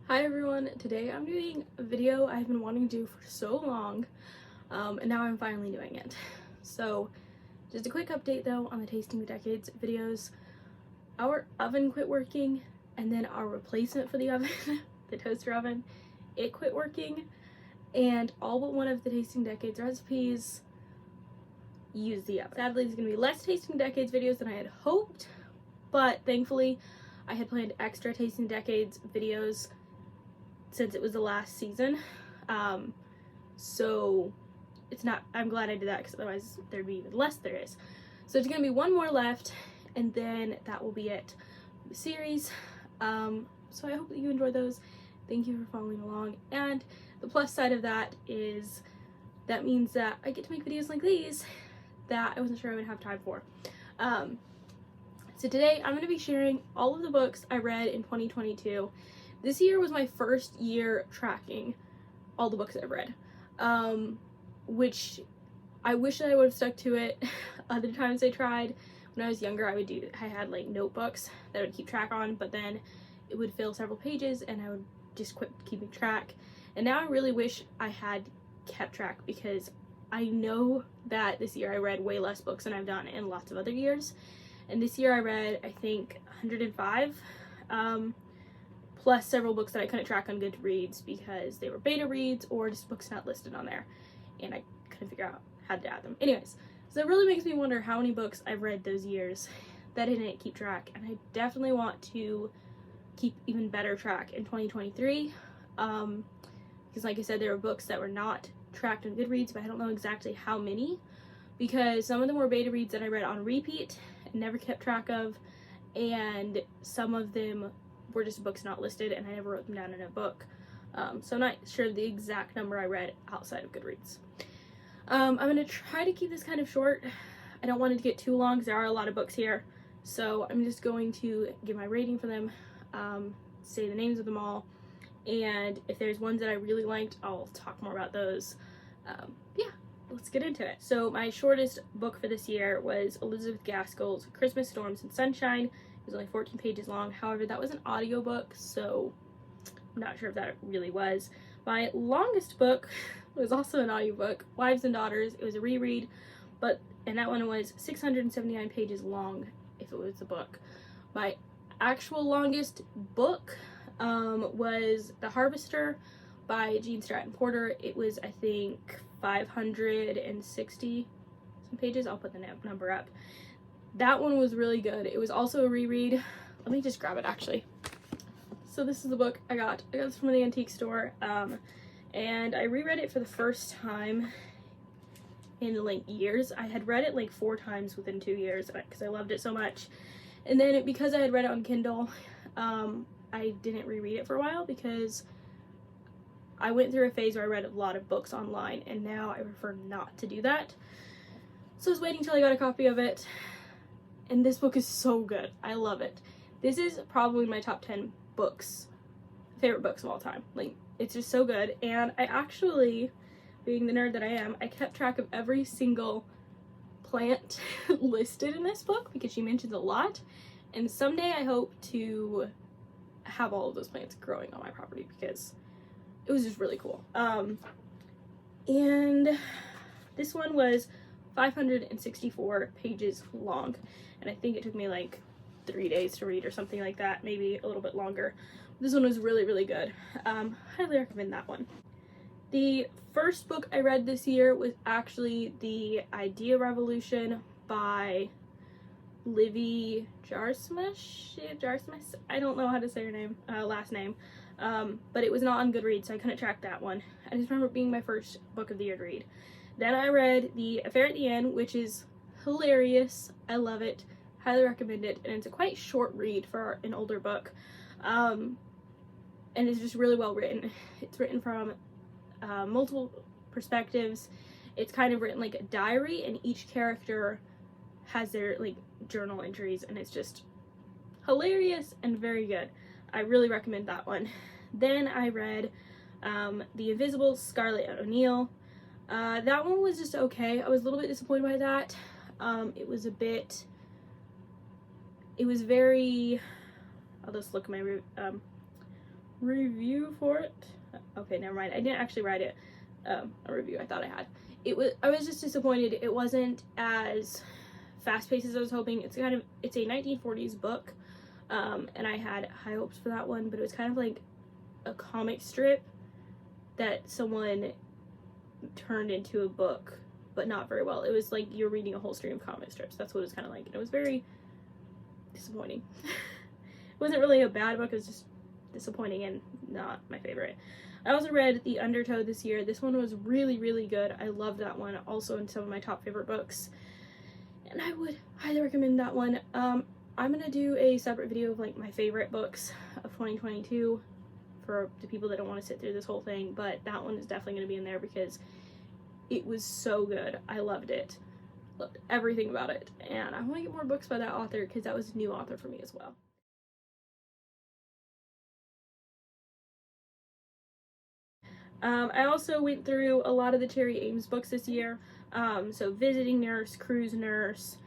Hi everyone, today I'm doing a video I've been wanting to do for so long, and now I'm finally doing it. So, just a quick update though on the Tasting the Decades videos. Our oven quit working, and then our replacement for the oven, the toaster oven, it quit working, and all but one of the Tasting Decades recipes use the oven. Sadly, there's going to be less Tasting Decades videos than I had hoped, but thankfully I had planned extra Tasting Decades videos since it was the last season, so it's not, I'm glad I did that because otherwise there'd be even less there is. So there's gonna be one more left, and then that will be it for the series. So I hope that you enjoy those. Thank you for following along, and the plus side of that is that means that I get to make videos like these that I wasn't sure I would have time for. So today I'm going to be sharing all of the books I read in 2022. This year was my first year tracking all the books I've read, which I wish that I would have stuck to it. Other times I tried. When I was younger, I had like notebooks that I would keep track on, but then it would fill several pages and I would just quit keeping track. And now I really wish I had kept track, because I know that this year I read way less books than I've done in lots of other years. And this year I read, I think, 105, plus several books that I couldn't track on Goodreads because they were beta reads or just books not listed on there, and I couldn't figure out how to add them. Anyways, so it really makes me wonder how many books I've read those years that I didn't keep track, and I definitely want to keep even better track in 2023, because like I said, there were books that were not tracked on Goodreads, but I don't know exactly how many, because some of them were beta reads that I read on repeat and never kept track of, and some of them were just books not listed and I never wrote them down in a book. So I'm not sure the exact number I read outside of Goodreads. I'm going to try to keep this kind of short. I don't want it to get too long because there are a lot of books here. So I'm just going to give my rating for them, say the names of them all, and if there's ones that I really liked, I'll talk more about those. Yeah, let's get into it. So my shortest book for this year was Elizabeth Gaskell's Christmas Storms and Sunshine. It was only 14 pages long. However, that was an audiobook, so I'm not sure if that really was. My longest book was also an audiobook, Wives and Daughters. It was a reread, and that one was 679 pages long if it was a book. My actual longest book was The Harvester by Jean Stratton Porter. It was, I think, 560 some pages. I'll put the number up. That one was really good. It was also a reread. Let me just grab it actually. So this is the book I got. I got this from the antique store, and I reread it for the first time in like years. I had read it like 4 times within 2 years because I loved it so much. And then because I had read it on Kindle, I didn't reread it for a while because I went through a phase where I read a lot of books online, and now I prefer not to do that. So I was waiting till I got a copy of it, and this book is so good. I love it. This is probably my top 10 favorite books of all time. Like, it's just so good. And I actually, being the nerd that I am, I kept track of every single plant listed in this book because she mentions a lot. And someday I hope to have all of those plants growing on my property because it was just really cool. And this one was 564 pages long, and I think it took me like 3 days to read or something like that, maybe a little bit longer. This one was really, really good. Highly recommend that one. The first book I read this year was actually The Idea Revolution by Livy Jarsmus. I don't know how to say her name, last name. But it was not on Goodreads, so I couldn't track that one. I just remember it being my first book of the year to read. Then I read The Affair at the Inn, which is hilarious. I love it. Highly recommend it. And it's a quite short read for an older book. And it's just really well written. It's written from multiple perspectives. It's kind of written like a diary, and each character has their like journal entries, and it's just hilarious and very good. I really recommend that one. Then I read The Invisible Scarlet O'Neil. That one was just okay. I was a little bit disappointed by that. It was very, I'll just look at my review for it. Okay, never mind. I didn't actually write it. A review. I thought I had. I was just disappointed. It wasn't as fast-paced as I was hoping. It's a 1940s book, and I had high hopes for that one, but it was kind of like a comic strip that someone turned into a book, but not very well. It was like you're reading a whole stream of comic strips. That's what it was kind of like, and it was very disappointing. It wasn't really a bad book. It was just disappointing and not my favorite. I also read The Undertow this year. This one was really, really good. I loved that one. Also in some of my top favorite books. And I would highly recommend that one. I'm gonna do a separate video of like my favorite books of 2022 for the people that don't want to sit through this whole thing, but that one is definitely gonna be in there because it was so good. I loved it. Loved everything about it. And I want to get more books by that author because that was a new author for me as well. I also went through a lot of the Cherry Ames books this year. So Visiting Nurse, Cruise Nurse,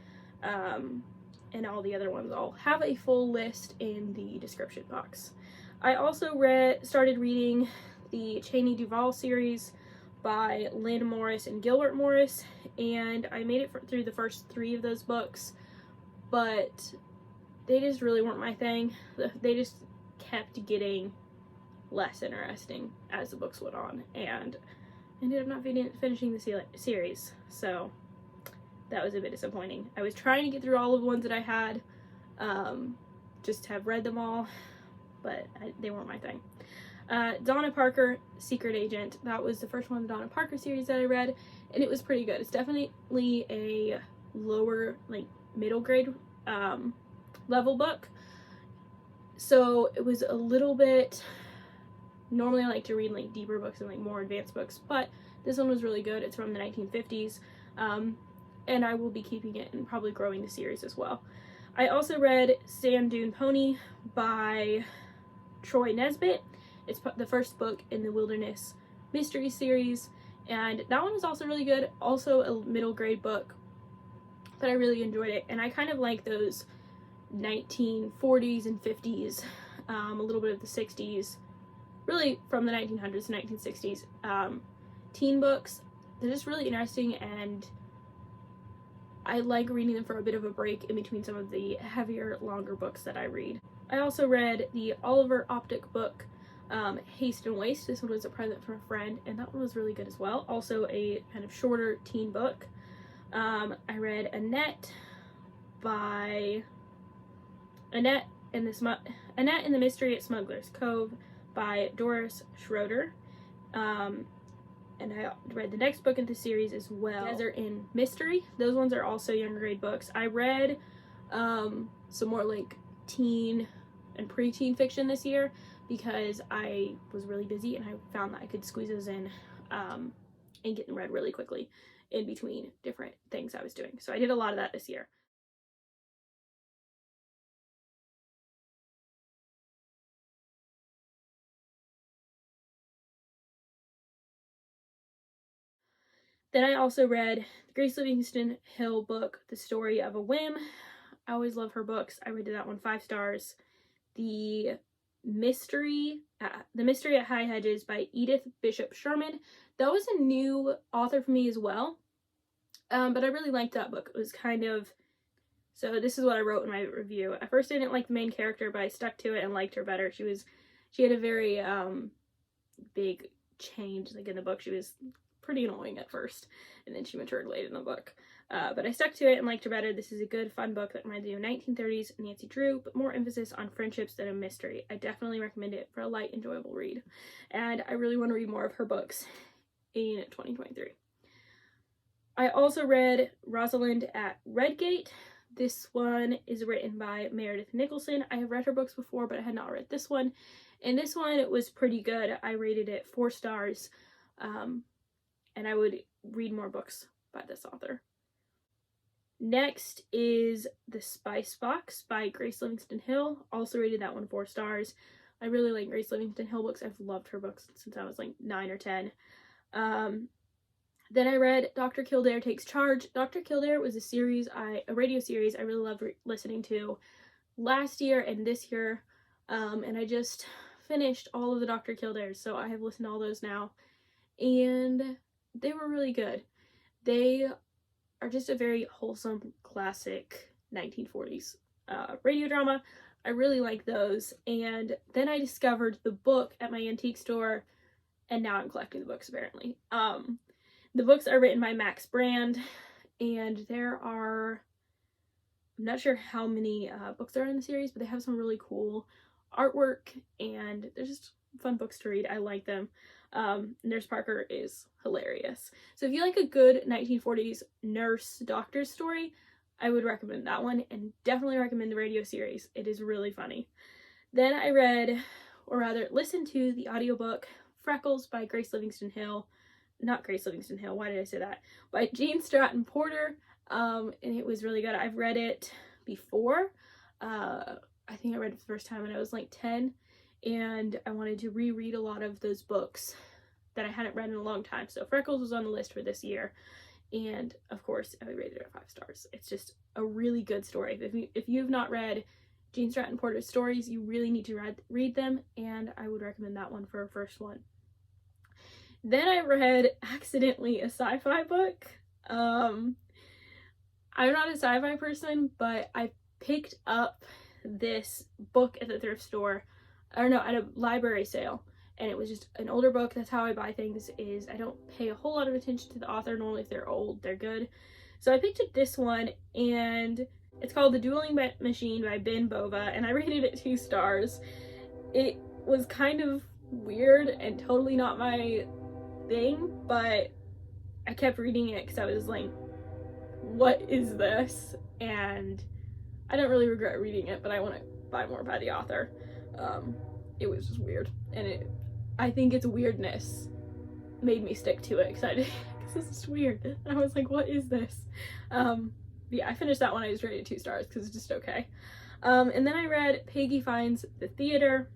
and all the other ones. I'll have a full list in the description box. I also started reading the Cheney Duvall series by Lynn Morris and Gilbert Morris, and I made it through the first 3 of those books, but they just really weren't my thing. They just kept getting less interesting as the books went on, and ended up not finishing the series, so that was a bit disappointing. I was trying to get through all of the ones that I had, just have read them all, but they weren't my thing. Donna Parker, Secret Agent. That was the first one of the Donna Parker series that I read, and it was pretty good. It's definitely a lower, like, middle grade level book. So it was a little bit, normally I like to read like deeper books and like more advanced books, but this one was really good. It's from the 1950s, and I will be keeping it and probably growing the series as well. I also read Sand Dune Pony by Troy Nesbit. It's the first book in the Wilderness Mystery series, and that one was also really good. Also a middle grade book, but I really enjoyed it, and I kind of like those 1940s and 50s, a little bit of the 60s, really from the 1900s to 1960s teen books. They're just really interesting, and I like reading them for a bit of a break in between some of the heavier, longer books that I read. I also read the Oliver Optic book, Haste and Waste. This one was a present from a friend, and that one was really good as well. Also a kind of shorter teen book. I read Annette by Annette and the Mystery at Smugglers, Cove by Doris Schroeder. And I read the next book in the series as well, Desert in Mystery. Those ones are also younger grade books. I read some more like teen and preteen fiction this year because I was really busy, and I found that I could squeeze those in and get them read really quickly in between different things I was doing. So I did a lot of that this year. Then I also read the Grace Livingston Hill book, The Story of a Whim. I always love her books. I rated that one 5 stars. The Mystery at High Hedges by Edith Bishop Sherman. That was a new author for me as well, but I really liked that book. It was kind of, so this is what I wrote in my review. At first I didn't like the main character, but I stuck to it and liked her better. She had a very big change, like in the book. She was pretty annoying at first, and then she matured late in the book. But I stuck to it and liked her better. This is a good, fun book that reminds me of 1930s Nancy Drew, but more emphasis on friendships than a mystery. I definitely recommend it for a light, enjoyable read. And I really want to read more of her books in 2023. I also read Rosalind at Redgate. This one is written by Meredith Nicholson. I have read her books before, but I had not read this one. And this one, it was pretty good. I rated it 4 stars. And I would read more books by this author. Next is The Spice Box by Grace Livingston Hill. Also rated that one 4 stars. I really like Grace Livingston Hill books. I've loved her books since I was like 9 or 10. Then I read Dr. Kildare Takes Charge. Dr. Kildare was a radio series I really loved listening to last year and this year. And I just finished all of the Dr. Kildares, so I have listened to all those now, and they were really good. They are just a very wholesome, classic 1940s radio drama. I really like those, and then I discovered the book at my antique store, and now I'm collecting the books, apparently. The books are written by Max Brand, and there are, I'm not sure how many books there are in the series, but they have some really cool artwork, and they're just fun books to read. I like them. Nurse Parker is hilarious. So if you like a good 1940s nurse doctor story, I would recommend that one, and definitely recommend the radio series. It is really funny. Then I read, or rather listened to, the audiobook Freckles by Grace Livingston Hill. Not Grace Livingston Hill, why did I say that? By Jean Stratton Porter, and it was really good. I've read it before. I think I read it the first time when I was like 10, and I wanted to reread a lot of those books that I hadn't read in a long time. So Freckles was on the list for this year, and of course I rated it 5 stars. It's just a really good story. If you've not read Jean Stratton Porter's stories, you really need to read them, and I would recommend that one for a first one. Then I read, accidentally, a sci-fi book. I'm not a sci-fi person, but I picked up this book at the thrift store, or no, at a library sale, and it was just an older book. That's how I buy things, is I don't pay a whole lot of attention to the author. Normally if they're old, they're good. So I picked up this one, and it's called The Dueling Machine by Ben Bova, and I rated it 2 stars. It was kind of weird and totally not my thing, but I kept reading it because I was like, what is this? And I don't really regret reading it, but I want to buy more by the author. It was just weird, and I think its weirdness made me stick to it because this is weird. And I was like, what is this? Yeah, I finished that one. I just rated 2 stars because it's just okay. And then I read Peggy Finds the Theater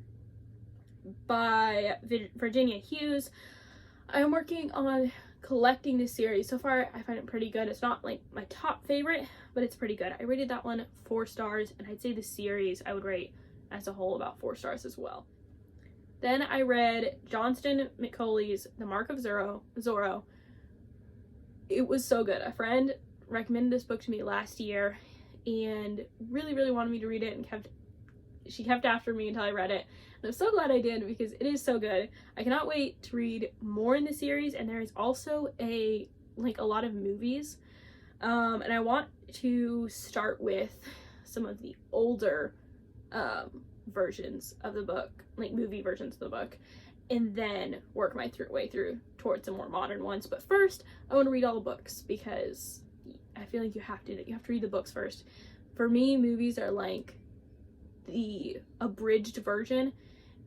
by Virginia Hughes. I'm working on collecting this series. So far, I find it pretty good. It's not like my top favorite, but it's pretty good. I rated that one 4 stars, and I'd say the series I would rate as a whole about 4 stars as well. Then I read Johnston McCauley's The Mark of Zorro. It was so good. A friend recommended this book to me last year and really, really wanted me to read it, and she kept after me until I read it. And I'm so glad I did, because it is so good. I cannot wait to read more in the series, and there is also a lot of movies. And I want to start with some of the older versions of the book, like movie versions of the book, and then work my way through towards the more modern ones. But first, I want to read all the books, because I feel like you have to read the books first. For me, movies are like the abridged version,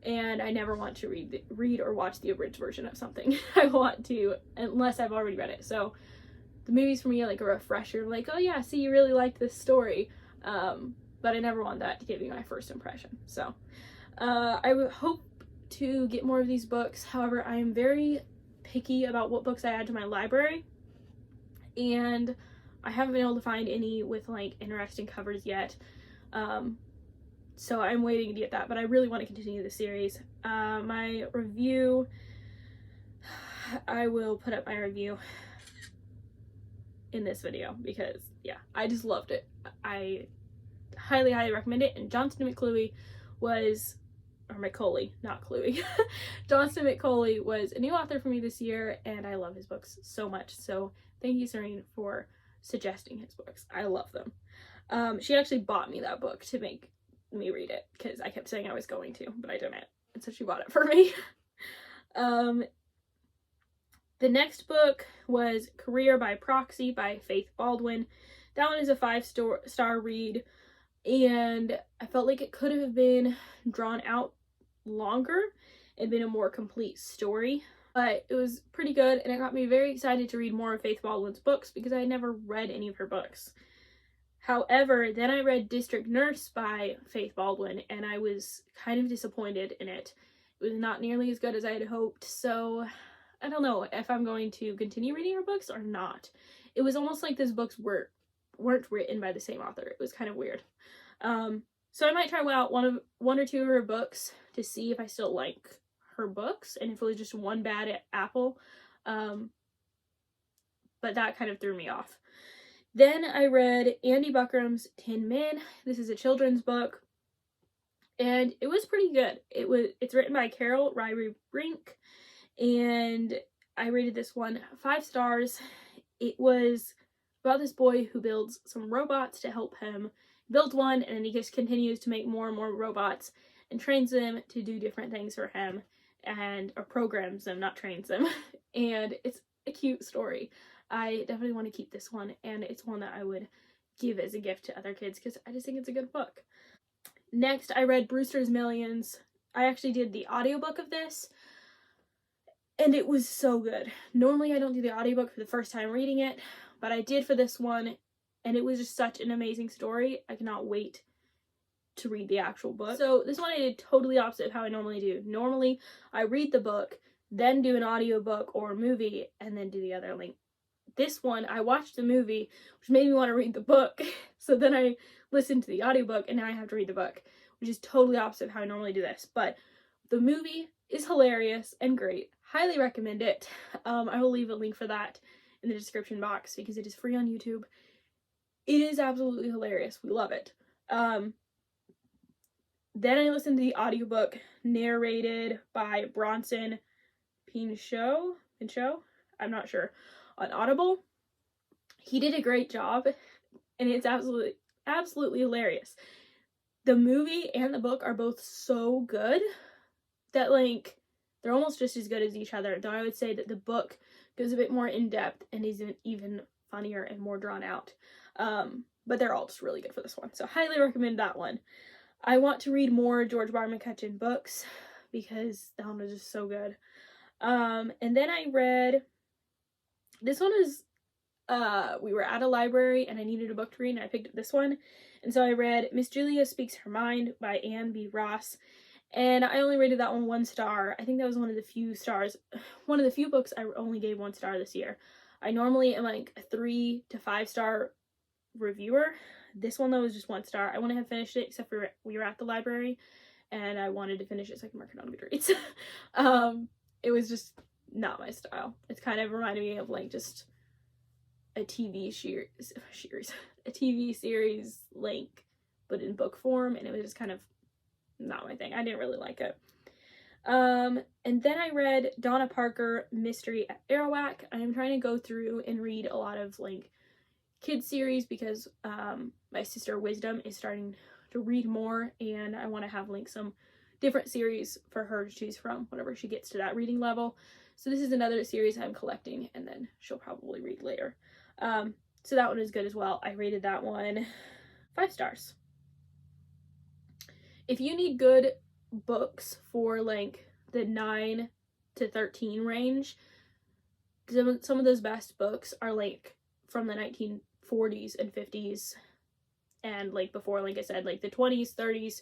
and I never want to read or watch the abridged version of something. I want to, unless I've already read it. So the movies for me are like a refresher, like, oh yeah, see, you really liked this story, but I never want that to give me my first impression. So I would hope to get more of these books. However, I am very picky about what books I add to my library, and I haven't been able to find any with like interesting covers yet. So I'm waiting to get that, but I really want to continue the series. My review, I will put up my review in this video, because yeah, I just loved it. I highly, highly recommend it. And Johnston McCauley was, or McCauley, not Cluey. Johnston McCauley was a new author for me this year, and I love his books so much. So thank you, Serene, for suggesting his books. I love them. She actually bought me that book to make me read it, because I kept saying I was going to, but I didn't, and so she bought it for me. The next book was Career by Proxy by Faith Baldwin. That one is a 5-star read, and I felt like it could have been drawn out longer and been a more complete story, but it was pretty good, and it got me very excited to read more of Faith Baldwin's books, because I had never read any of her books. However, then I read District Nurse by Faith Baldwin, and I was kind of disappointed in it. It was not nearly as good as I had hoped, so I don't know if I'm going to continue reading her books or not. It was almost like those books weren't written by the same author. It was kind of weird. So I might try out one or two of her books to see if I still like her books and if it was just one bad apple. But that kind of threw me off. Then I read Andy Buckram's Tin Men. This is a children's book, and it was pretty good. It's written by Carol Ryrie Brink, and I rated this one 5 stars. It was about this boy who builds some robots to help him build one, and then he just continues to make more and more robots and trains them to do different things for him, or programs them, not trains them. And it's a cute story. I definitely want to keep this one, and it's one that I would give as a gift to other kids because I just think it's a good book. Next, I read Brewster's Millions. I actually did the audiobook of this, and it was so good. Normally, I don't do the audiobook for the first time reading it, but I did for this one, and it was just such an amazing story. I cannot wait to read the actual book. So this one I did totally opposite of how I normally do. Normally, I read the book, then do an audiobook or a movie, and then do the other link. This one, I watched the movie, which made me want to read the book. So then I listened to the audiobook, and now I have to read the book, which is totally opposite of how I normally do this. But the movie is hilarious and great. Highly recommend it. I will leave a link for that in the description box because it is free on YouTube. It is absolutely hilarious. We love it. Then I listened to the audiobook narrated by Bronson Pinchot? I'm not sure. On Audible. He did a great job, and it's absolutely hilarious. The movie and the book are both so good that, like, they're almost just as good as each other, though I would say that the book goes a bit more in-depth and is even funnier and more drawn out. But they're all just really good for this one, so highly recommend that one. I want to read more George R. R. Martin books because that one was just so good. And then I read, this one is, we were at a library and I needed a book to read and I picked up this one. And so I read Miss Julia Speaks Her Mind by Anne B. Ross. And I only rated that one 1 star. I think that was one of the few books I only gave 1 star this year. I normally am like a 3 to 5 star reviewer. This one though was just 1 star. I wouldn't have finished it except for we were at the library and I wanted to finish it so I can mark it on Goodreads. It was just not my style. It's kind of reminded me of like just a TV series like, but in book form, and it was just kind of not my thing. I didn't really like it. And then I read Donna Parker Mystery at Arawak. I am trying to go through and read a lot of like kids series because my sister Wisdom is starting to read more, and I want to have like some different series for her to choose from whenever she gets to that reading level. So this is another series I'm collecting, and then she'll probably read later. So that one is good as well. I rated that one 5 stars. If you need good books for like the 9 to 13 range, some of those best books are like from the 1940s and 50s and like before, like I said, like the 20s, 30s,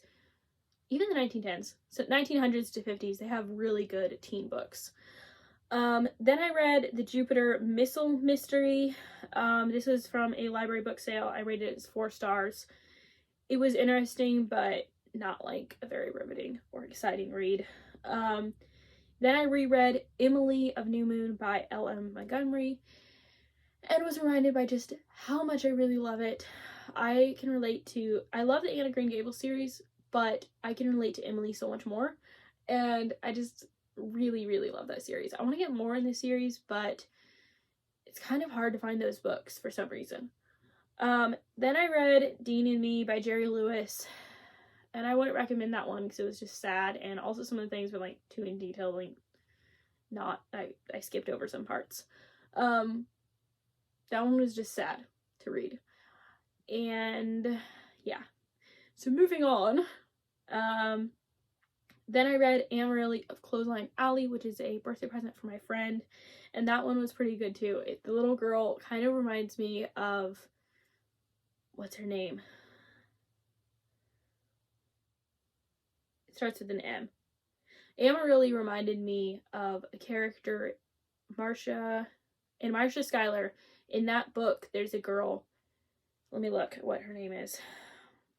even the 1910s. So 1900s to 50s, they have really good teen books. Then I read The Jupiter Missile Mystery. This was from a library book sale. I rated it as 4 stars. It was interesting, but not like a very riveting or exciting read. Then I reread Emily of New Moon by L.M. Montgomery and was reminded by just how much I really love it. I love the Anne of Green Gables series, but I can relate to Emily so much more, and I just really, really love that series. I want to get more in this series, but it's kind of hard to find those books for some reason. Then I read Dean and Me by Jerry Lewis, and I wouldn't recommend that one because it was just sad, and also some of the things were like too in detail, like I skipped over some parts. That one was just sad to read. And yeah, so moving on, then I read Amarillo of Clothesline Alley, which is a birthday present for my friend, and that one was pretty good too. The little girl kind of reminds me of, what's her name? It starts with an M. Amarillo reminded me of a character, Marcia Schuyler. In that book, there's a girl, let me look what her name is.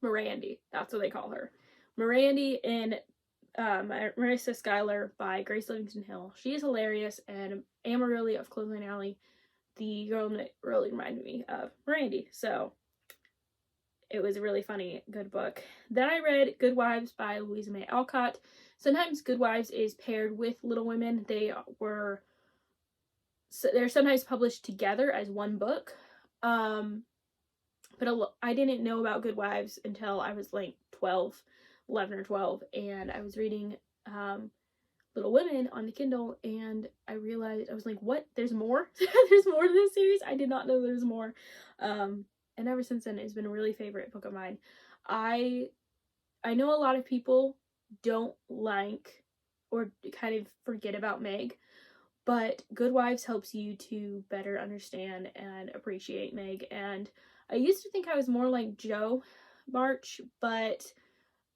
Mirandy, that's what they call her. Mirandy in Marissa Schuyler by Grace Livingston Hill. She is hilarious, and Amarillo of Clothesline Alley, the girl that really reminded me of Randy. So it was a really funny, good book. Then I read Good Wives by Louisa May Alcott. Sometimes Good Wives is paired with Little Women. They're sometimes published together as one book. But I didn't know about Good Wives until I was like 11 or 12, and I was reading Little Women on the Kindle, and I realized, I was like, what? There's more? There's more to this series? I did not know there's more. And ever since then, it's been a really favorite book of mine. I know a lot of people don't like or kind of forget about Meg, but Good Wives helps you to better understand and appreciate Meg. And I used to think I was more like Jo March, but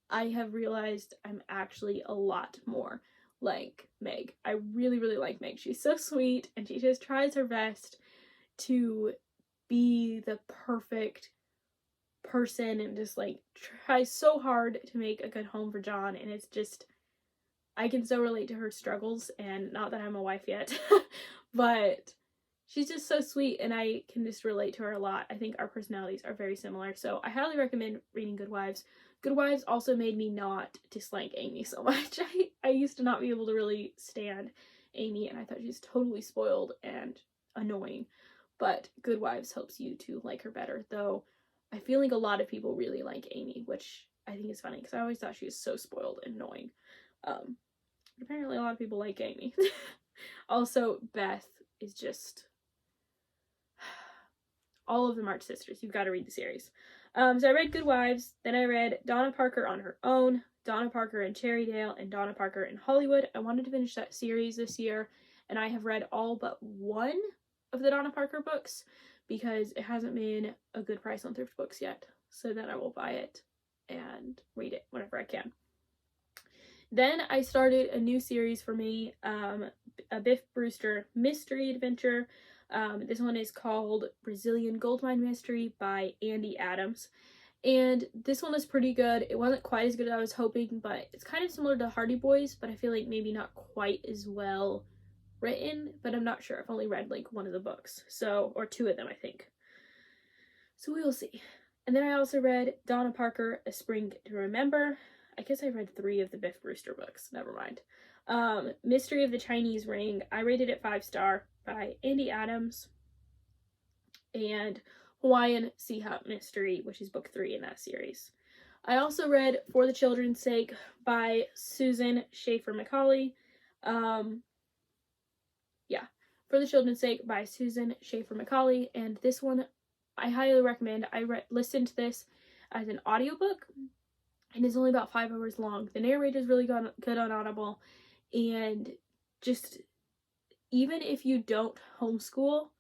I have realized I'm actually a lot more like Meg. I really, really like Meg. She's so sweet, and she just tries her best to be the perfect person and just like tries so hard to make a good home for John. And it's just, I can so relate to her struggles, and not that I'm a wife yet, but she's just so sweet, and I can just relate to her a lot. I think our personalities are very similar, so I highly recommend reading Good Wives. Good Wives also made me not dislike Amy so much. I used to not be able to really stand Amy, and I thought she was totally spoiled and annoying. But Good Wives helps you to like her better, though I feel like a lot of people really like Amy, which I think is funny, because I always thought she was so spoiled and annoying. Apparently a lot of people like Amy. Also, Beth is just... all of the March sisters. You've got to read the series. So I read Good Wives, then I read Donna Parker on Her Own, Donna Parker in Cherrydale, and Donna Parker in Hollywood. I wanted to finish that series this year, and I have read all but one of the Donna Parker books, because it hasn't been a good price on thrift books yet. So then I will buy it and read it whenever I can. Then I started a new series for me, a Biff Brewster mystery adventure. This one is called Brazilian Goldmine Mystery by Andy Adams. And this one is pretty good. It wasn't quite as good as I was hoping, but it's kind of similar to Hardy Boys, but I feel like maybe not quite as well written, but I'm not sure. I've only read like one of the books, so, or two of them, I think. So we will see. And then I also read Donna Parker, A Spring to Remember. I guess I read 3 of the Biff Brewster books. Never mind. Mystery of the Chinese Ring. I rated it 5-star by Andy Adams. And Hawaiian Sea Hut Mystery, which is book 3 in that series. I also read For the Children's Sake by Susan Schaefer Macaulay. For the Children's Sake by Susan Schaefer Macaulay. And this one I highly recommend. I listened to this as an audiobook, and it's only about 5 hours long. The narrator is really good on Audible, and just, even if you don't homeschool,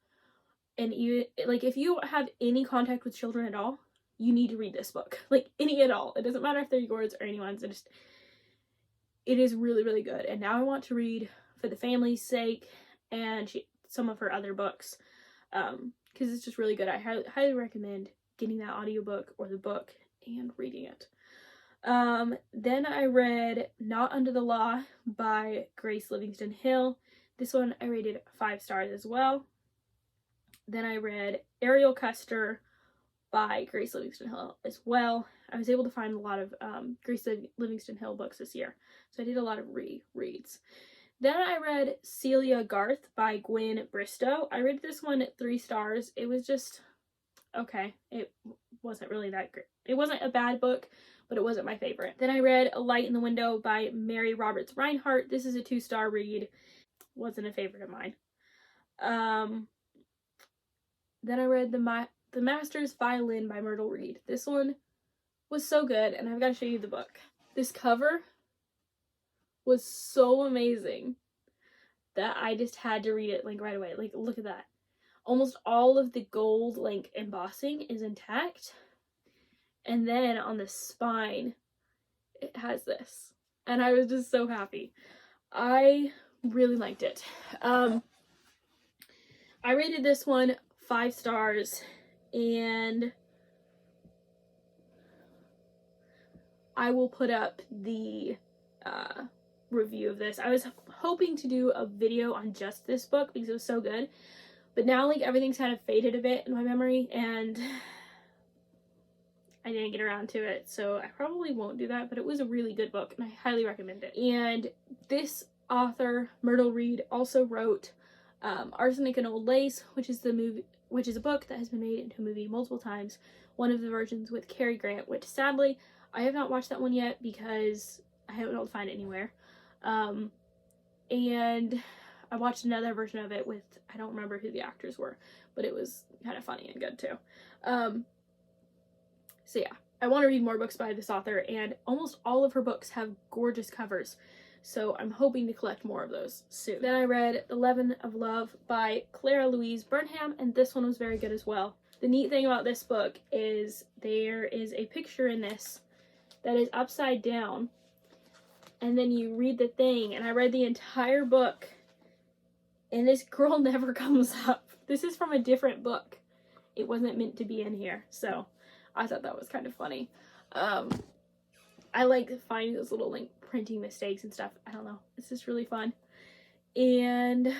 and even like if you have any contact with children at all, you need to read this book. Like, any at all. It doesn't matter if they're yours or anyone's. It is really, really good. And now I want to read For the Family's Sake and some of her other books, because it's just really good. I highly recommend getting that audiobook or the book and reading it. Then I read Not Under the Law by Grace Livingston Hill. This one I rated 5 stars as well. Then I read Ariel Custer by Grace Livingston Hill as well. I was able to find a lot of Grace Livingston Hill books this year, so I did a lot of rereads. Then I read Celia Garth by Gwen Bristow. I rated this one at 3 stars. It was just okay. It wasn't really that great. It wasn't a bad book, but it wasn't my favorite. Then I read A Light in the Window by Mary Roberts Reinhardt. This is a 2-star read. Wasn't a favorite of mine. Then I read The Master's Violin by Myrtle Reed. This one was so good, and I've got to show you the book. This cover was so amazing that I just had to read it like right away. Like, look at that. Almost all of the gold like embossing is intact, and then on the spine it has this, and I was just so happy. I really liked it. I rated this one 5 stars, and I will put up the review of this. I was hoping to do a video on just this book because it was so good, but now like everything's kind of faded a bit in my memory and I didn't get around to it, so I probably won't do that, but it was a really good book and I highly recommend it. And this author, Myrtle Reed, also wrote Arsenic and Old Lace, which is a book that has been made into a movie multiple times. One of the versions with Cary Grant, which sadly I have not watched that one yet because I haven't been able to find it anywhere. And I watched another version of it with, I don't remember who the actors were, but it was kind of funny and good too. So yeah, I want to read more books by this author, and almost all of her books have gorgeous covers, so I'm hoping to collect more of those soon. Then I read The Leaven of Love by Clara Louise Burnham, and this one was very good as well. The neat thing about this book is there is a picture in this that is upside down, and then you read the thing, and I read the entire book, and this girl never comes up. This is from a different book. It wasn't meant to be in here, so I thought that was kind of funny. I like finding those little like printing mistakes and stuff. I don't know. It's just really fun. And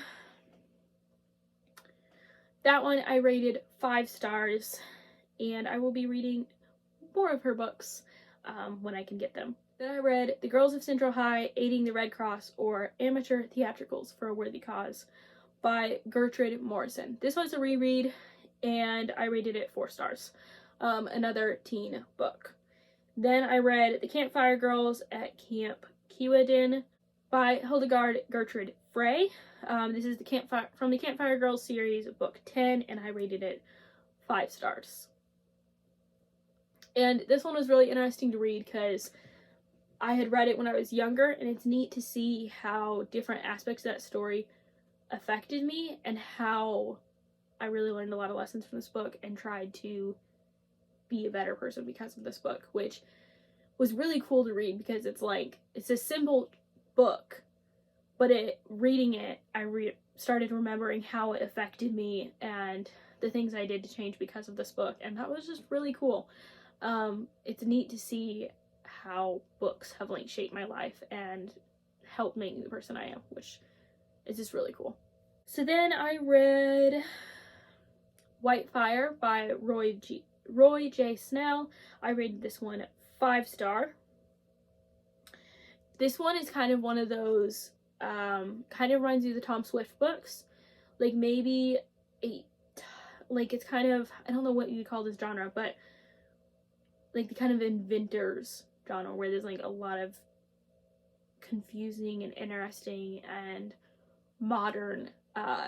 that one I rated 5 stars, and I will be reading more of her books when I can get them. Then I read The Girls of Central High, Aiding the Red Cross, or Amateur Theatricals for a Worthy Cause by Gertrude Morrison. This was a reread, and I rated it 4 stars. Another teen book. Then I read The Campfire Girls at Camp Kewadin by Hildegard Gertrude Frey. This is from the Campfire Girls series, book 10, and I rated it 5 stars. And this one was really interesting to read because I had read it when I was younger, and it's neat to see how different aspects of that story affected me and how I really learned a lot of lessons from this book and tried to be a better person because of this book, which was really cool to read because it's a simple book, but reading it, I started remembering how it affected me and the things I did to change because of this book, and that was just really cool. It's neat to see how books have like shaped my life and helped make me the person I am, which is just really cool. So then I read White Fire by Roy J. Snell. I rated this one 5 star. This one is kind of one of those, kind of reminds you of the Tom Swift books. Like maybe it's kind of, I don't know what you call this genre, but like the kind of inventors genre where there's like a lot of confusing and interesting and modern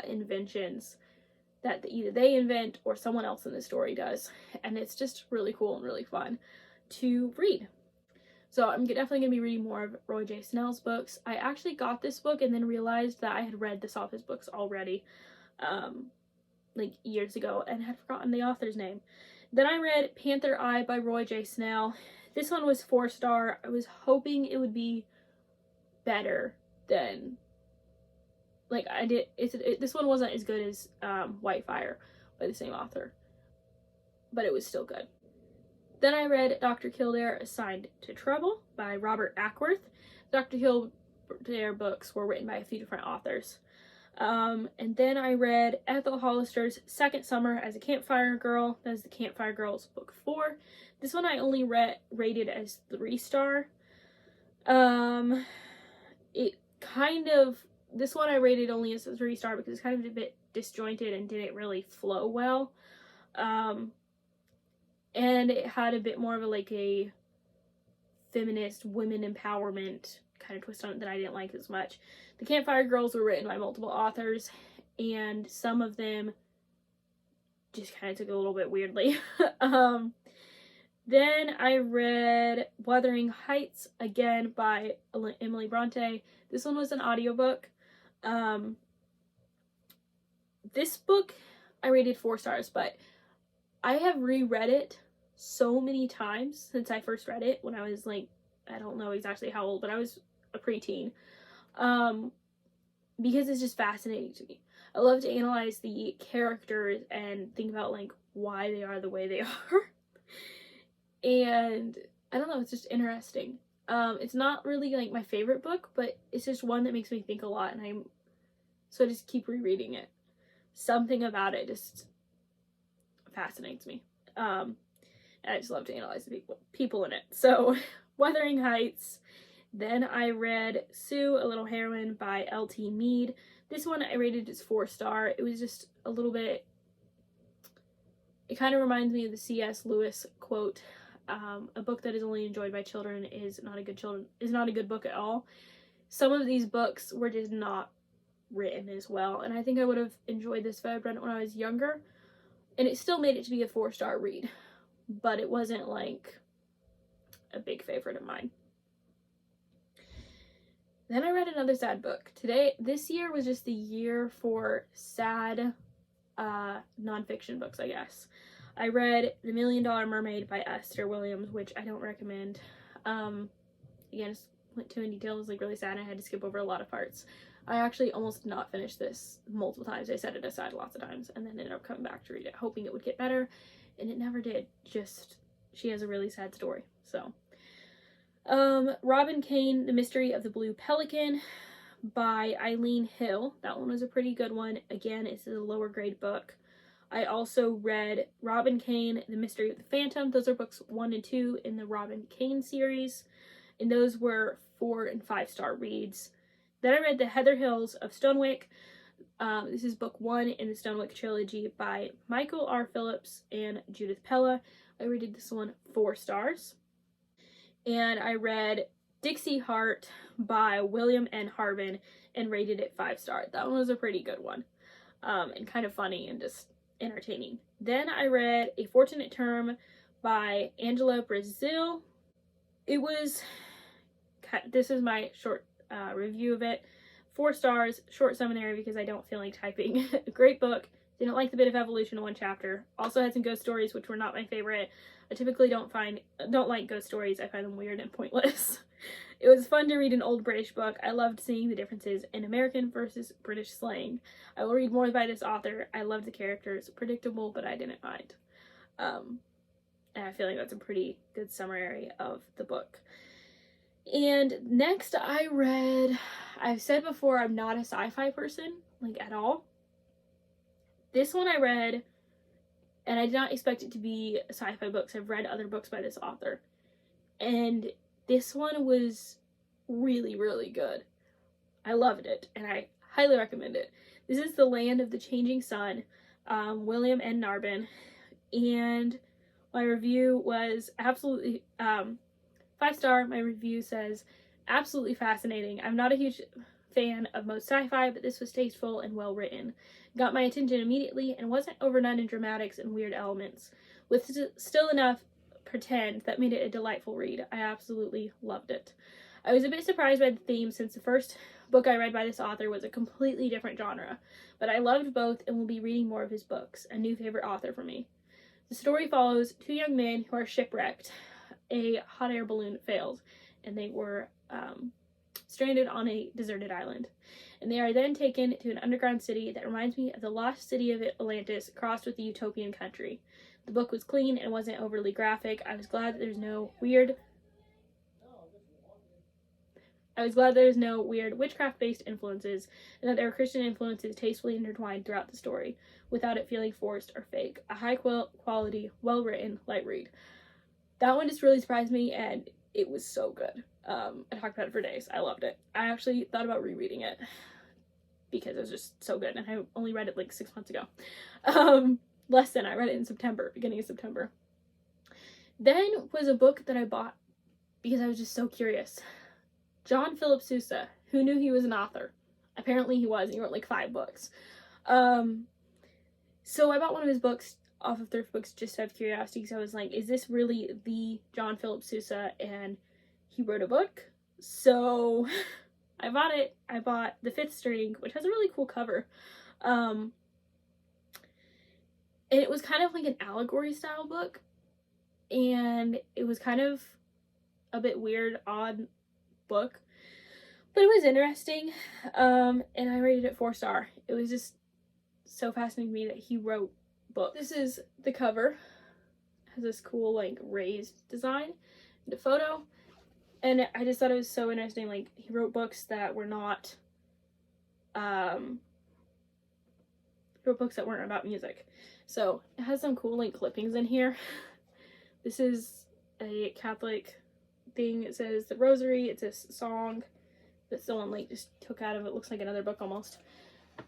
inventions that either they invent or someone else in the story does, and it's just really cool and really fun to read. So I'm definitely going to be reading more of Roy J. Snell's books. I actually got this book and then realized that I had read this author's books already, like years ago, and had forgotten the author's name. Then I read Panther Eye by Roy J. Snell. This one was 4 star. I was hoping it would be better than, like, I did. This one wasn't as good as White Fire by the same author, but it was still good. Then I read Dr. Kildare Assigned to Trouble by Robert Ackworth. Dr. Kildare books were written by a few different authors. And then I read Ethel Hollister's Second Summer as a Campfire Girl. That is the Campfire Girls book 4. This one I only rated as 3 star. This one I rated only as a 3 star because it's kind of a bit disjointed and didn't really flow well. And it had a bit more of a feminist women empowerment kind of twist on it that I didn't like as much. The Campfire Girls were written by multiple authors, and some of them just kind of took it a little bit weirdly. Then I read Wuthering Heights again by Emily Bronte. This one was an audiobook. This book I rated 4 stars, but I have reread it so many times since I first read it when I was I don't know exactly how old, but I was a preteen. Because it's just fascinating to me. I love to analyze the characters and think about why they are the way they are. And I don't know, it's just interesting. It's not really like my favorite book, but it's just one that makes me think a lot, and I just keep rereading it. Something about it just fascinates me. And I just love to analyze the people in it. So, Wuthering Heights. Then I read Sue, A Little Heroine by L.T. Mead. This one I rated as 4-star. It was just a little bit, it kind of reminds me of the C.S. Lewis quote, a book that is only enjoyed by children is not a good book at all. Some of these books were just not written as well, and I think I would have enjoyed this if I had read it when I was younger, and it still made it to be a 4-star read, but it wasn't like a big favorite of mine. Then I read another sad book. This year was just the year for sad nonfiction books, I guess. I read The $1 Million Mermaid by Esther Williams, which I don't recommend. Again, just went too in detail. It was like really sad, and I had to skip over a lot of parts. I actually almost did not finish this multiple times. I set it aside lots of times and then ended up coming back to read it, hoping it would get better, and it never did. Just, she has a really sad story, so. Robin Kane, The Mystery of the Blue Pelican by Eileen Hill. That one was a pretty good one. Again, it's a lower grade book. I also read Robin Kane, The Mystery of the Phantom. Those are books 1 and 2 in the Robin Kane series, and those were 4 and 5-star reads. Then I read The Heather Hills of Stonewick. This is book 1 in the Stonewick trilogy by Michael R. Phillips and Judith Pella. I rated this one 4 stars. And I read Dixie Heart by William N. Harbin and rated it 5 stars. That one was a pretty good one, and kind of funny and just entertaining. Then I read A Fortunate Term by Angela Brazil. This is my short review of it. 4 stars, short seminary because I don't feel like typing. A great book. Didn't like the bit of evolution in one chapter. Also had some ghost stories, which were not my favorite. I typically don't like ghost stories. I find them weird and pointless. It was fun to read an old British book. I loved seeing the differences in American versus British slang. I will read more by this author. I loved the characters. Predictable, but I didn't mind. And I feel like that's a pretty good summary of the book. And next I've said before, I'm not a sci-fi person, like at all. This one I read, and I did not expect it to be a sci-fi book, so I've read other books by this author. And this one was really, really good. I loved it, and I highly recommend it. This is The Land of the Changing Sun, William N. Narbin, and my review was absolutely 5-star. My review says, absolutely fascinating. I'm not a huge fan of most sci-fi, but this was tasteful and well written. Got my attention immediately and wasn't overdone in dramatics and weird elements, with still enough pretend that made it a delightful read. I absolutely loved it. I was a bit surprised by the theme, since the first book I read by this author was a completely different genre, but I loved both and will be reading more of his books. A new favorite author for me. The story follows 2 young men who are shipwrecked. A hot air balloon failed, and they were stranded on a deserted island. And they are then taken to an underground city that reminds me of the lost city of Atlantis crossed with the utopian country. The book was clean and wasn't overly graphic. I was glad there's no weird witchcraft-based influences, and that there are Christian influences tastefully intertwined throughout the story, without it feeling forced or fake. A high-quality, well-written, light read. That one just really surprised me, and it was so good. I talked about it for days. I loved it. I actually thought about rereading it because it was just so good, and I only read it like 6 months ago. Less than. I read it in September, beginning of September. Then was a book that I bought because I was just so curious. John Philip Sousa. Who knew he was an author? Apparently he was, and he wrote like 5 books. So I bought one of his books off of Thrift Books just out of curiosity, because I was like, is this really the John Philip Sousa? And he wrote a book. So I bought it. I bought The Fifth String, which has a really cool cover. And it was kind of like an allegory style book. And it was kind of a bit weird, odd book. But it was interesting. And I rated it 4-star. It was just so fascinating to me that he wrote books. This is the cover. It has this cool like raised design. The photo. And I just thought it was so interesting. Like, he wrote books that were not, wrote books that weren't about music. So it has some cool like clippings in here. This is a Catholic thing. It says the Rosary. It's a song that someone like just took out of it. Looks like another book almost.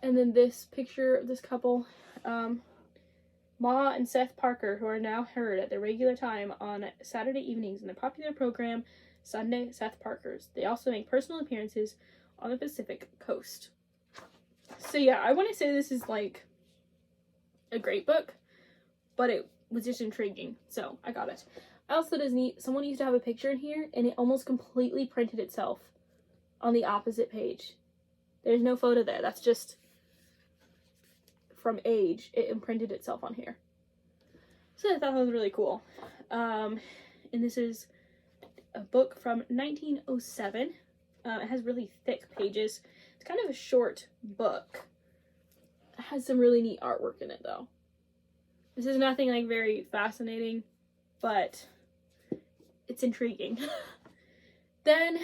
And then this picture of this couple, Ma and Seth Parker, who are now heard at their regular time on Saturday evenings in the popular program Sunday Seth Parker's. They also make personal appearances on the Pacific Coast. So yeah, I want to say this is like a great book, but it was just intriguing, so I got it. I also thought it was neat. Someone used to have a picture in here, and it almost completely printed itself on the opposite page. There's no photo there. That's just from age. It imprinted itself on here. So I thought that was really cool. And this is a book from 1907. It has really thick pages. It's kind of a short book. It has some really neat artwork in it, though. This is nothing like very fascinating, but it's intriguing. Then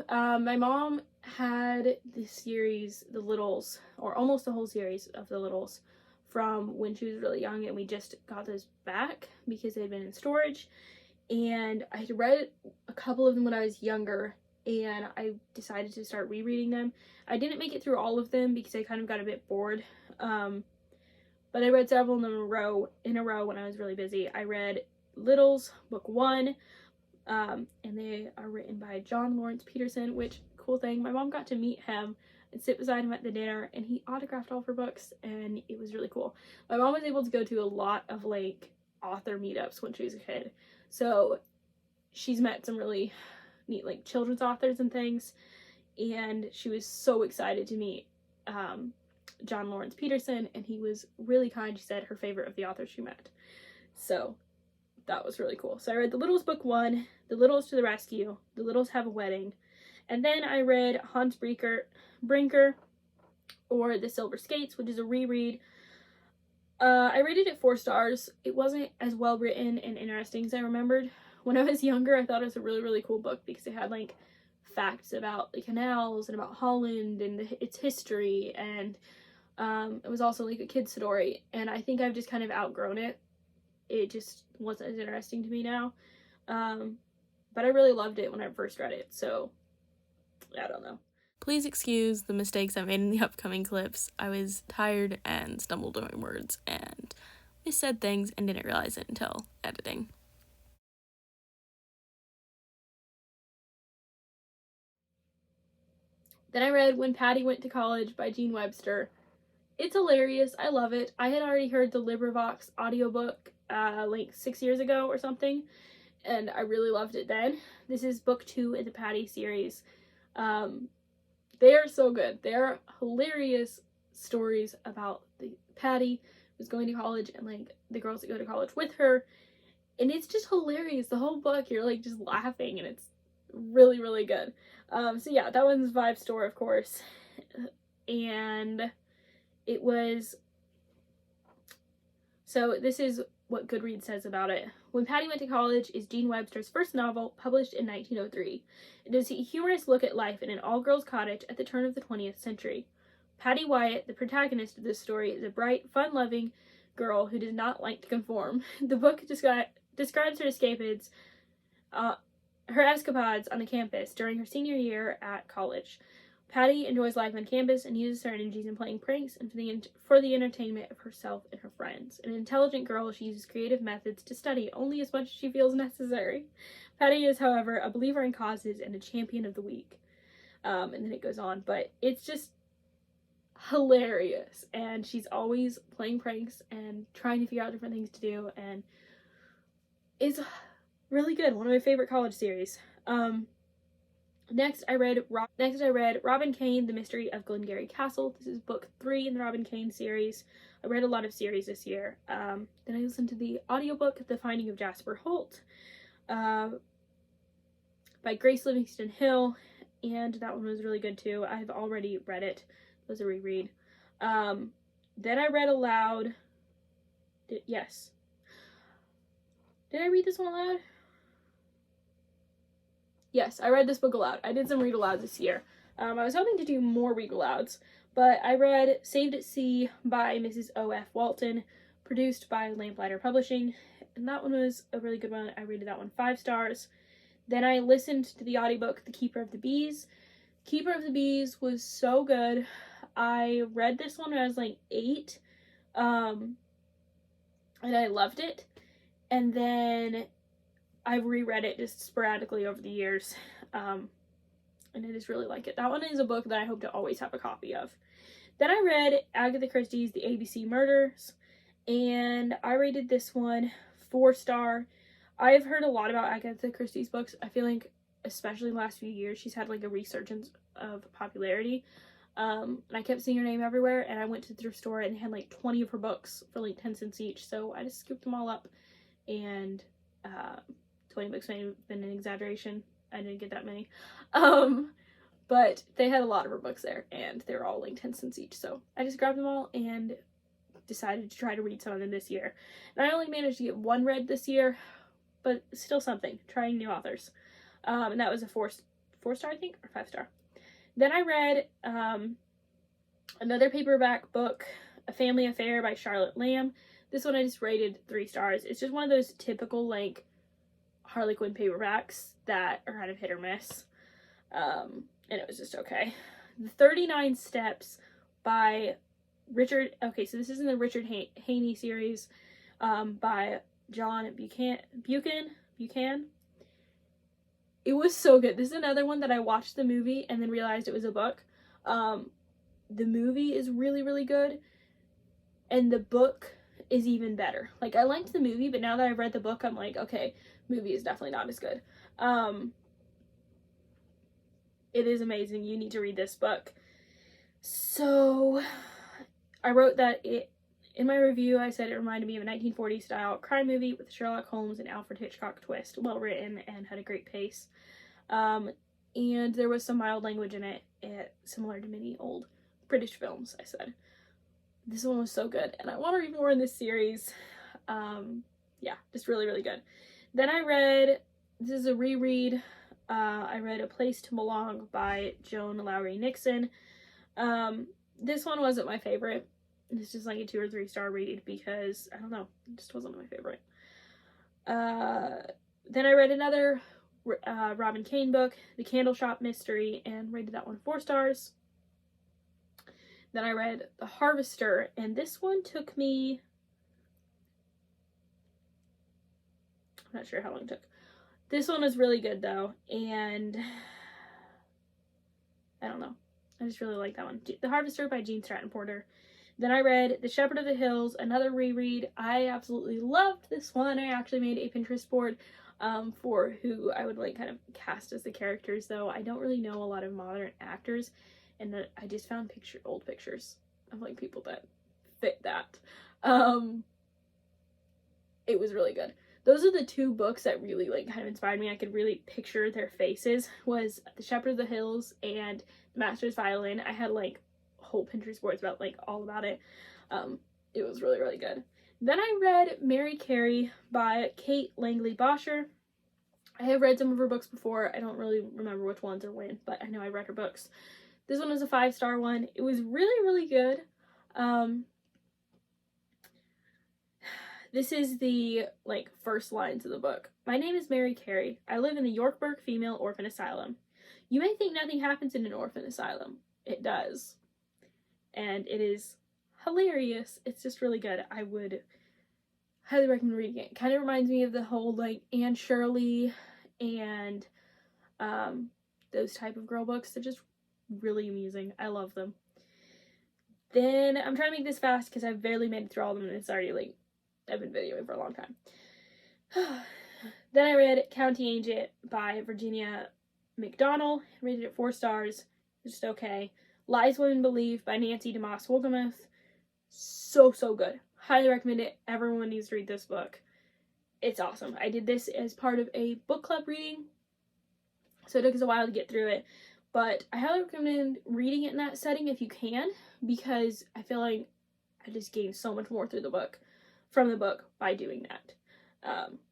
my mom had this series, The Littles, or almost the whole series of The Littles, from when she was really young, and we just got those back because they had been in storage. And I had read a couple of them when I was younger, and I decided to start rereading them. I didn't make it through all of them because I kind of got a bit bored. But I read several of them in a row when I was really busy. I read Littles, book 1, and they are written by John Lawrence Peterson, which, cool thing, my mom got to meet him and sit beside him at the dinner, and he autographed all of her books, and it was really cool. My mom was able to go to a lot of like author meetups when she was a kid, so she's met some really neat like children's authors and things, and she was so excited to meet John Lawrence Peterson, and he was really kind. She said her favorite of the authors she met. So that was really cool. So I read The Littles book 1, The Littles to the Rescue, The Littles Have a Wedding, and then I read Hans Brinker, or The Silver Skates, which is a reread. I rated it 4 stars. It wasn't as well written and interesting as I remembered. When I was younger, I thought it was a really, really cool book because it had like facts about the canals and about Holland and its history, and it was also like a kid's story, and I think I've just kind of outgrown it. It just wasn't as interesting to me now. But I really loved it when I first read it, so I don't know. Please excuse the mistakes I made in the upcoming clips. I was tired and stumbled over words and missaid things and didn't realize it until editing. Then I read When Patty Went to College by Jean Webster. It's hilarious. I love it. I had already heard the LibriVox audiobook like 6 years ago or something, and I really loved it then. This is book 2 in the Patty series. They are so good. They're hilarious stories about the Patty who's going to college and like the girls that go to college with her, and it's just hilarious. The whole book, you're like just laughing, and it's really, really good. So yeah, that one's 5-star, of course, and it was, so this is what Goodreads says about it. When Patty Went to College is Jean Webster's first novel, published in 1903. It is a humorous look at life in an all-girls cottage at the turn of the 20th century. Patty Wyatt, the protagonist of this story, is a bright, fun-loving girl who does not like to conform. The book describes her escapades, her escapades on the campus during her senior year at college. Patty enjoys life on campus and uses her energies in playing pranks and for the entertainment of herself and her friends. An intelligent girl, she uses creative methods to study only as much as she feels necessary. Patty is, however, a believer in causes and a champion of the weak. And then it goes on, but it's just hilarious. And she's always playing pranks and trying to figure out different things to do, and it's really good. One of my favorite college series. Next, I read Robin Kane, The Mystery of Glengarry Castle. This is book 3 in the Robin Kane series. I read a lot of series this year. Then I listened to the audiobook, The Finding of Jasper Holt, by Grace Livingston Hill, and that one was really good too. I've already read it. It was a reread. Then I read aloud. Yes. Did I read this one aloud? Yes, I read this book aloud. I did some read alouds this year. I was hoping to do more read alouds, but I read Saved at Sea by Mrs. O.F. Walton, produced by Lamplighter Publishing, and that one was a really good one. I rated that one 5 stars. Then I listened to the audiobook, The Keeper of the Bees. Keeper of the Bees was so good. I read this one when I was like 8, and I loved it. And then I've reread it just sporadically over the years, and I just really like it. That one is a book that I hope to always have a copy of. Then I read Agatha Christie's The ABC Murders, and I rated this one 4 star. I've heard a lot about Agatha Christie's books. I feel like, especially in the last few years, she's had like a resurgence of popularity. And I kept seeing her name everywhere, and I went to the thrift store and they had like 20 of her books for like 10 cents each, so I just scooped them all up, and 20 books may have been an exaggeration. I didn't get that many. But they had a lot of her books there, and they were all like 10 cents each, so I just grabbed them all and decided to try to read some of them this year. And I only managed to get 1 read this year, but still something, trying new authors. And that was a 4 star, I think, or 5 star. Then I read another paperback book, A Family Affair by Charlotte Lamb. This one I just rated 3 stars. It's just one of those typical, like, Harley Quinn paperbacks that are kind of hit or miss. And it was just okay. The 39 Steps by Richard, okay, so this is in the Richard Haney series, by John Buchan. It was so good. This is another one that I watched the movie and then realized it was a book. The movie is really, really good, and the book is even better. Like, I liked the movie, but now that I've read the book, I'm like, okay, movie is definitely not as good. It is amazing. You need to read this book. So, I wrote that in my review, I said it reminded me of a 1940s style crime movie with Sherlock Holmes and Alfred Hitchcock twist. Well written and had a great pace. And there was some mild language in it, similar to many old British films, I said. This one was so good, and I want to read more in this series. Yeah, just really, really good. Then I read, this is a reread, I read A Place to Belong by Joan Lowry Nixon. This one wasn't my favorite. It's just like a 2 or 3 star read because, I don't know, it just wasn't my favorite. Then I read another Robin Kane book, The Candle Shop Mystery, and rated that one 4 stars. Then I read The Harvester, and this one took me, I'm not sure how long it took. This one was really good though, and I don't know. I just really like that one. The Harvester by Jean Stratton Porter. Then I read The Shepherd of the Hills, another reread. I absolutely loved this one. I actually made a Pinterest board for who I would like kind of cast as the characters, though I don't really know a lot of modern actors, and I just found old pictures of like people that fit that. It was really good. Those are the 2 books that really like kind of inspired me. I could really picture their faces, was The Shepherd of the Hills and The Master's Violin. I had like whole Pinterest boards about like all about it. It was really, really good. Then I read Mary Carey by Kate Langley Bosher. I have read some of her books before. I don't really remember which ones or when, but I know I read her books. This one was a 5 star one. It was really, really good. This is the like first lines of the book. My name is Mary Carey. I live in the Yorkburg Female Orphan Asylum. You may think nothing happens in an orphan asylum. It does. And it is hilarious. It's just really good. I would highly recommend reading it. It kind of reminds me of the whole like Anne Shirley and those type of girl books. They're just really amusing. I love them. Then I'm trying to make this fast because I've barely made it through all of them, and it's already like I've been videoing for a long time. Then I read County Agent by Virginia McDonnell. Rated it 4 stars. Just okay. Lies Women Believe by Nancy DeMoss Wolgemuth. So, so good. Highly recommend it. Everyone needs to read this book. It's awesome. I did this as part of a book club reading, so it took us a while to get through it. But I highly recommend reading it in that setting if you can, because I feel like I just gained so much more from the book by doing that.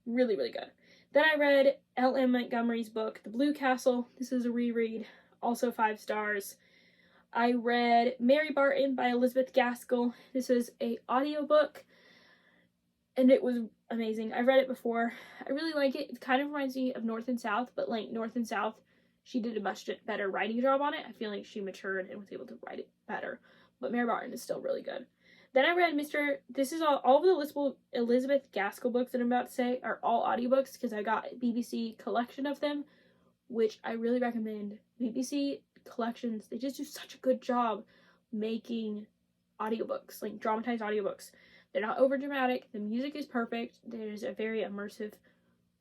Really, really good. Then I read L.M. Montgomery's book, The Blue Castle. This is a reread, also 5 stars. I read Mary Barton by Elizabeth Gaskell. This is a audiobook, and it was amazing. I've read it before. I really like it. It kind of reminds me of North and South, but like North and South, she did a much better writing job on it. I feel like she matured and was able to write it better. But Mary Barton is still really good. Then I read this is all of the Elizabeth Gaskell books that I'm about to say are all audiobooks because I got a BBC collection of them, which I really recommend. BBC collections, they just do such a good job making audiobooks, like dramatized audiobooks. They're not over dramatic, the music is perfect, there's a very immersive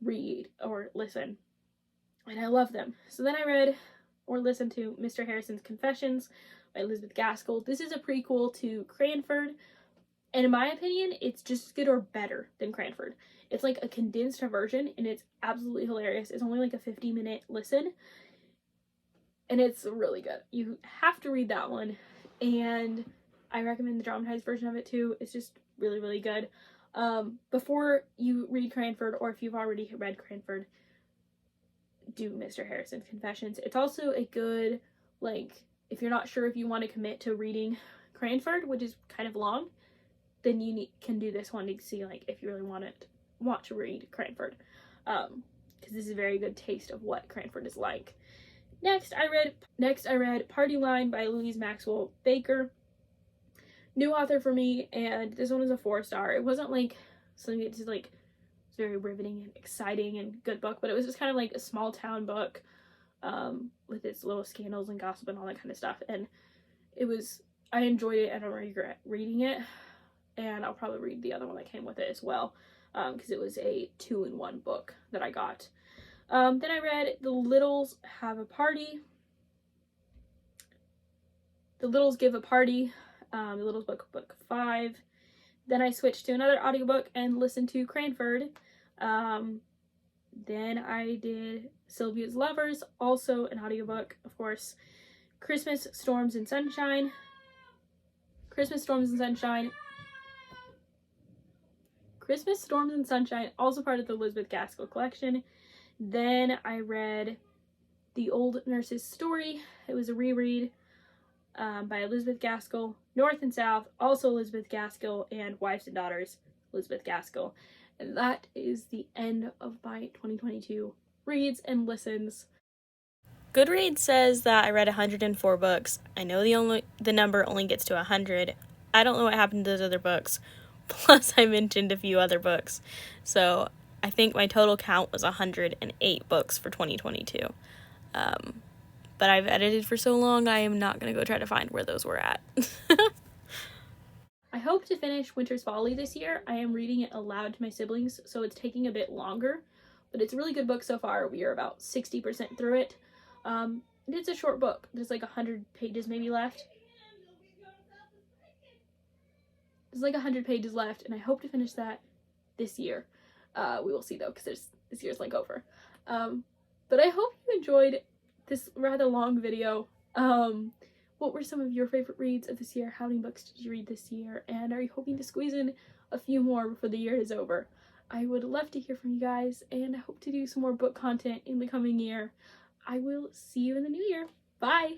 read or listen, and I love them. So then I read or listened to Mr. Harrison's Confessions by Elizabeth Gaskell. This is a prequel to Cranford, and in my opinion, it's just as good or better than Cranford. It's like a condensed version, and it's absolutely hilarious. It's only like a 50-minute listen, and it's really good. You have to read that one, and I recommend the dramatized version of it too. It's just really, really good. Before you read Cranford, or if you've already read Cranford, do Mr. Harrison's Confessions. It's also a good, like, if you're not sure if you want to commit to reading Cranford, which is kind of long, then you can do this one to see, like, if you really want to read Cranford. Because this is a very good taste of what Cranford is like. Next, I read Party Line by Louise Maxwell Baker. New author for me, and this one was a 4-star. It wasn't like something that's just like very riveting and exciting and good book, but it was just kind of like a small town book with its little scandals and gossip and all that kind of stuff, and I enjoyed it. I don't regret reading it, and I'll probably read the other one that came with it as well, because it was a 2-in-1 book that I got. Then I read The Littles Have a Party. The Littles Give a Party, The Littles book 5. Then I switched to another audiobook and listened to Cranford. Then I did Sylvia's Lovers, also an audiobook, of course. Christmas Storms and Sunshine, also part of the Elizabeth Gaskell collection. Then I read The Old Nurse's Story. It was a reread by Elizabeth Gaskell. North and South, also Elizabeth Gaskell, and Wives and Daughters, Elizabeth Gaskell. And that is the end of my 2022 reads and listens. Goodreads says that I read 104 books. I know the number only gets to 100. I don't know what happened to those other books. Plus, I mentioned a few other books. So, I think my total count was 108 books for 2022. But I've edited for so long, I am not going to go try to find where those were at. I hope to finish Winter's Folly this year. I am reading it aloud to my siblings, so it's taking a bit longer. But it's a really good book so far. We are about 60% through it. It's a short book. There's like 100 pages maybe left. There's like 100 pages left, and I hope to finish that this year. We will see though, because this year's like over. But I hope you enjoyed this rather long video. What were some of your favorite reads of this year? How many books did you read this year? And are you hoping to squeeze in a few more before the year is over? I would love to hear from you guys, and I hope to do some more book content in the coming year. I will see you in the new year. Bye!